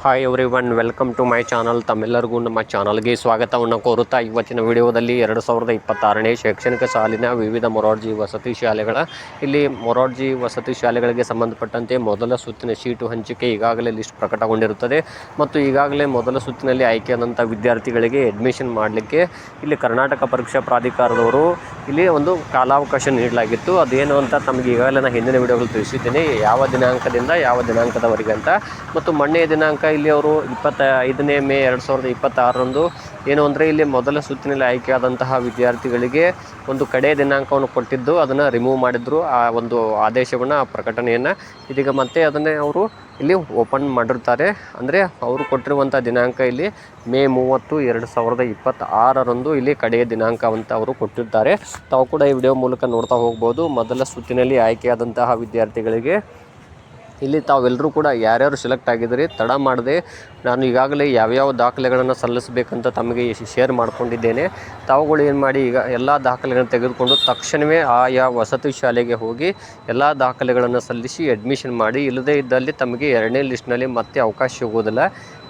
Hi everyone, welcome to my channel. ತಮ್ಮೆಲ್ಲರಿಗೂ ನಮ್ಮ ಚಾನಲ್ಗೆ ಸ್ವಾಗತವನ್ನು ಕೋರುತ್ತಾ ಇವತ್ತಿನ ವಿಡಿಯೋದಲ್ಲಿ 2026ನೇ ಶೈಕ್ಷಣಿಕ ಸಾಲಿನ ವಿವಿಧ ಮೊರಾರ್ಜಿ ವಸತಿ ಶಾಲೆಗಳ ಮೊರಾರ್ಜಿ ವಸತಿ ಶಾಲೆಗಳಿಗೆ ಸಂಬಂಧಪಟ್ಟಂತೆ ಮೊದಲ ಸುತ್ತಿನ ಶೀಟು ಹಂಚಿಕೆ ಈಗಾಗಲೇ ಲಿಸ್ಟ್ ಪ್ರಕಟಗೊಂಡಿರುತ್ತದೆ ಮತ್ತು ಈಗಾಗಲೇ ಮೊದಲ ಸುತ್ತಿನಲ್ಲಿ ಆಯ್ಕೆಯಾದಂಥ ವಿದ್ಯಾರ್ಥಿಗಳಿಗೆ ಅಡ್ಮಿಷನ್ ಮಾಡಲಿಕ್ಕೆ ಕರ್ನಾಟಕ ಪರೀಕ್ಷಾ ಪ್ರಾಧಿಕಾರದವರು ಒಂದು ಕಾಲಾವಕಾಶ ನೀಡಲಾಗಿತ್ತು. ಅದೇನು ಅಂತ ತಮಗೆ ಈಗಾಗಲೇ ನಾನು ಹಿಂದಿನ ವಿಡಿಯೋಗಳು ತಿಳಿಸಿದ್ದೀನಿ, ಯಾವ ದಿನಾಂಕದಿಂದ ಯಾವ ದಿನಾಂಕದವರೆಗೆ ಅಂತ. ಮತ್ತು ಮೊನ್ನೆಯ ದಿನಾಂಕ ಅವರು 25ನೇ ಮೇ 2026ರಂದು ಏನು ಅಂದರೆ ಮೊದಲ ಸುತ್ತಿನಲ್ಲಿ ಆಯ್ಕೆಯಾದಂತಹ ವಿದ್ಯಾರ್ಥಿಗಳಿಗೆ ಒಂದು ಕಡೆಯ ದಿನಾಂಕವನ್ನು ಕೊಟ್ಟಿದ್ದು ಅದನ್ನು ರಿಮೂವ್ ಮಾಡಿದ್ರು. ಆ ಒಂದು ಆದೇಶವನ್ನು, ಆ ಪ್ರಕಟಣೆಯನ್ನು ಇದೀಗ ಮತ್ತೆ ಅದನ್ನೇ ಅವರು ಓಪನ್ ಮಾಡಿರ್ತಾರೆ. ಅಂದರೆ ಅವರು ಕೊಟ್ಟಿರುವಂಥ ದಿನಾಂಕ ಮೇ 30, 2026ರಂದು ಕಡೆಯ ದಿನಾಂಕ ಅಂತ ಅವರು ಕೊಟ್ಟಿರ್ತಾರೆ. ತಾವು ಕೂಡ ಈ ವಿಡಿಯೋ ಮೂಲಕ ನೋಡ್ತಾ ಹೋಗ್ಬೋದು. ಮೊದಲ ಸುತ್ತಿನಲ್ಲಿ ಆಯ್ಕೆಯಾದಂತಹ ವಿದ್ಯಾರ್ಥಿಗಳಿಗೆ ತಾವೆಲ್ಲರೂ ಕೂಡ ಯಾರ್ಯಾರು ಸೆಲೆಕ್ಟ್ ಆಗಿದ್ರಿ ತಡ ಮಾಡದೆ ನಾನು ಈಗಾಗಲೇ ಯಾವ್ಯಾವ ದಾಖಲೆಗಳನ್ನು ಸಲ್ಲಿಸಬೇಕಂತ ತಮಗೆ ಶೇರ್ ಮಾಡ್ಕೊಂಡಿದ್ದೇನೆ. ತಾವುಗಳು ಏನು ಮಾಡಿ, ಈಗ ಎಲ್ಲ ದಾಖಲೆಗಳನ್ನು ತೆಗೆದುಕೊಂಡು ತಕ್ಷಣವೇ ಆಯಾ ವಸತಿ ಶಾಲೆಗೆ ಹೋಗಿ ಎಲ್ಲ ದಾಖಲೆಗಳನ್ನು ಸಲ್ಲಿಸಿ ಅಡ್ಮಿಷನ್ ಮಾಡಿ. ಇಲ್ಲದೇ ಇದ್ದಲ್ಲಿ ತಮಗೆ 2ನೇ ಲಿಸ್ಟ್ನಲ್ಲಿ ಮತ್ತೆ ಅವಕಾಶ ಸಿಗೋದಿಲ್ಲ.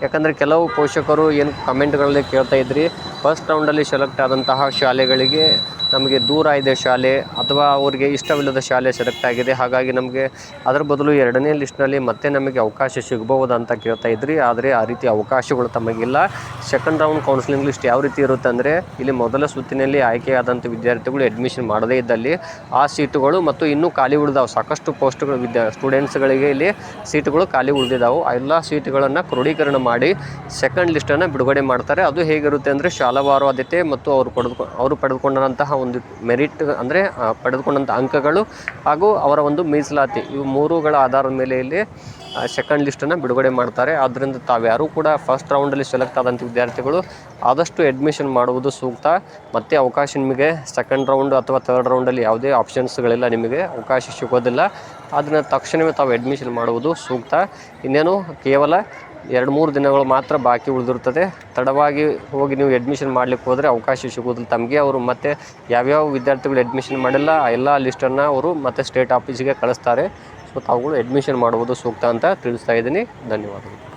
ಯಾಕಂದರೆ ಕೆಲವು ಪೋಷಕರು ಏನು ಕಮೆಂಟ್ಗಳಲ್ಲಿ ಕೇಳ್ತಾ ಇದ್ರಿ, ಫಸ್ಟ್ ರೌಂಡಲ್ಲಿ ಸೆಲೆಕ್ಟ್ ಆದಂತಹ ಶಾಲೆಗಳಿಗೆ ನಮಗೆ ದೂರ ಇದೆ ಶಾಲೆ, ಅಥವಾ ಅವರಿಗೆ ಇಷ್ಟವಿಲ್ಲದ ಶಾಲೆ ಸೆಲೆಕ್ಟ್ ಆಗಿದೆ, ಹಾಗಾಗಿ ನಮಗೆ ಅದರ ಬದಲು 2ನೇ ಲಿಸ್ಟ್ನಲ್ಲಿ ಮತ್ತೆ ನಮಗೆ ಅವಕಾಶ ಸಿಗಬಹುದು ಅಂತ ಕೇಳ್ತಾ ಇದ್ರಿ. ಆದರೆ ಆ ರೀತಿ ಅವಕಾಶಗಳು ತಮಗಿಲ್ಲ. ಸೆಕೆಂಡ್ ರೌಂಡ್ ಕೌನ್ಸಿಲಿಂಗ್ ಲಿಸ್ಟ್ ಯಾವ ರೀತಿ ಇರುತ್ತೆ ಅಂದರೆ, ಮೊದಲ ಸುತ್ತಿನಲ್ಲಿ ಆಯ್ಕೆಯಾದಂಥ ವಿದ್ಯಾರ್ಥಿಗಳು ಅಡ್ಮಿಷನ್ ಮಾಡದೇ ಇದ್ದಲ್ಲಿ ಆ ಸೀಟುಗಳು ಮತ್ತು ಇನ್ನೂ ಖಾಲಿ ಉಳಿದಾವೆ, ಸಾಕಷ್ಟು ಪೋಸ್ಟ್ಗಳು ಸ್ಟೂಡೆಂಟ್ಸ್ಗಳಿಗೆ ಸೀಟುಗಳು ಖಾಲಿ ಉಳಿದಿದ್ದಾವೆ. ಆ ಎಲ್ಲ ಸೀಟುಗಳನ್ನು ಕ್ರೋಢೀಕರಣ ಮಾಡಿ ಸೆಕೆಂಡ್ ಲಿಸ್ಟನ್ನು ಬಿಡುಗಡೆ ಮಾಡ್ತಾರೆ. ಅದು ಹೇಗಿರುತ್ತೆ ಅಂದರೆ, ಶಾಲಾವಾರು ಆದ್ಯತೆ ಮತ್ತು ಅವರು ಪಡೆದುಕೊಂಡಂತಹ ಒಂದು ಮೆರಿಟ್ ಅಂದರೆ ಪಡೆದುಕೊಂಡಂಥ ಅಂಕಗಳು ಹಾಗೂ ಅವರ ಒಂದು ಮೀಸಲಾತಿ, ಇವು ಮೂರುಗಳ ಆಧಾರದ ಮೇಲೆ ಸೆಕೆಂಡ್ ಲಿಸ್ಟನ್ನು ಬಿಡುಗಡೆ ಮಾಡ್ತಾರೆ. ಆದ್ದರಿಂದ ತಾವ್ಯಾರೂ ಕೂಡ ಫಸ್ಟ್ ರೌಂಡಲ್ಲಿ ಸೆಲೆಕ್ಟ್ ಆದಂಥ ವಿದ್ಯಾರ್ಥಿಗಳು ಆದಷ್ಟು ಅಡ್ಮಿಷನ್ ಮಾಡುವುದು ಸೂಕ್ತ. ಮತ್ತೆ ಅವಕಾಶ ನಿಮಗೆ ಸೆಕೆಂಡ್ ರೌಂಡ್ ಅಥವಾ ಥರ್ಡ್ ರೌಂಡಲ್ಲಿ ಯಾವುದೇ ಆಪ್ಷನ್ಸ್ಗಳಿಲ್ಲ, ನಿಮಗೆ ಅವಕಾಶ ಸಿಗೋದಿಲ್ಲ. ಅದನ್ನು ತಕ್ಷಣವೇ ತಾವು ಅಡ್ಮಿಷನ್ ಮಾಡುವುದು ಸೂಕ್ತ. ಇನ್ನೇನು ಕೇವಲ 2-3 ದಿನಗಳು ಮಾತ್ರ ಬಾಕಿ ಉಳಿದಿರ್ತದೆ. ತಡವಾಗಿ ಹೋಗಿ ನೀವು ಅಡ್ಮಿಷನ್ ಮಾಡಲಿಕ್ಕೆ ಹೋದರೆ ಅವಕಾಶ ಸಿಗೋದಿಲ್ಲ ತಮಗೆ. ಅವರು ಮತ್ತೆ ಯಾವ್ಯಾವ ವಿದ್ಯಾರ್ಥಿಗಳು ಅಡ್ಮಿಷನ್ ಮಾಡಿಲ್ಲ ಆ ಎಲ್ಲ ಲಿಸ್ಟನ್ನು ಅವರು ಮತ್ತೆ ಸ್ಟೇಟ್ ಆಫೀಸಿಗೆ ಕಳಿಸ್ತಾರೆ. ಸೊ ತಾವುಗಳು ಅಡ್ಮಿಷನ್ ಮಾಡುವುದು ಸೂಕ್ತ ಅಂತ ತಿಳಿಸ್ತಾ ಇದ್ದೀನಿ. ಧನ್ಯವಾದಗಳು.